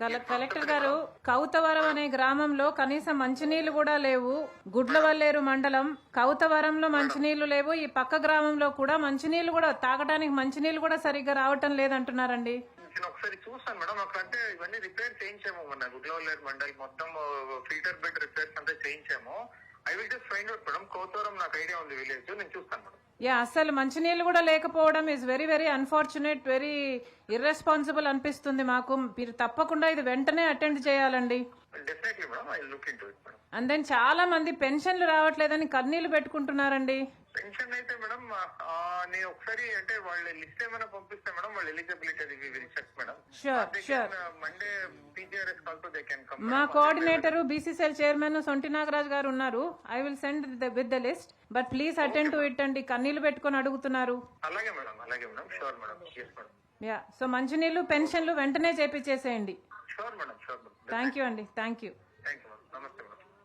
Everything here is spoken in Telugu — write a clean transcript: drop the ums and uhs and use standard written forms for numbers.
కలెక్టర్ గారు, కౌతవరం అనే గ్రామంలో కనీసం మంచినీళ్లు కూడా లేవు. గుడ్లవల్లేరు మండలం కౌతవరంలో మంచినీళ్లు లేవు. ఈ పక్క గ్రామంలో కూడా మంచినీళ్లు కూడా తాగడానికి మంచినీళ్లు కూడా సరిగ్గా రావటం లేదంటున్నారండి. నేను ఒకసారి చూస్తాను మేడం. అక్కడంటే ఇవన్నీ రిపేర్ చేయించాము మొన్న గుడ్లవల్లేరు మండలి మొత్తం ఫిల్టర్ బెడ్ రిపేర్స్ అంతా చేయించాము. I will just find out madam. Kowthavaram నాకు ఐడియా ఉంది విలేజ్, నేను చూస్తాను మేడం. అసలు మంచినీళ్ళు కూడా లేకపోవడం is very very unfortunate, very irresponsible అనిపిస్తుంది మాకు. మీరు తప్పకుండా ఇది వెంటనే అటెండ్ చేయాలండి. Definitely madam, I look into it madam. And then చాలా మంది పెన్షన్లు రావట్లేదని కన్నీళ్లు పెట్టుకుంటున్నారండి. పెన్షన్ అయితే మేడం నేను ఒకసారి అంటే వాళ్ళ లిస్ట్ ఏమైనా పంపిస్తే మేడం, వాళ్ళ ఎలిజిబిలిటీ అది will check madam. Sure Monday PGRS call తో దే కెన్ కమ్. మా coordinator BCCL chairman Sonti Nagaraj గారు ఉన్నారు. I will send with the list, but please attend to it అండి. కన్నీళ్లు పెట్టుకుని అడుగుతున్నారు. అలాగే మేడం, అలాగే మేడం. Sure madam, yes madam. So మంచినీళ్లు పెన్షన్లు వెంటనే చేపించేసేయండి. Sure madam, sure madam. Thank you అండి. Thank you. Thank you madam. నమస్తే.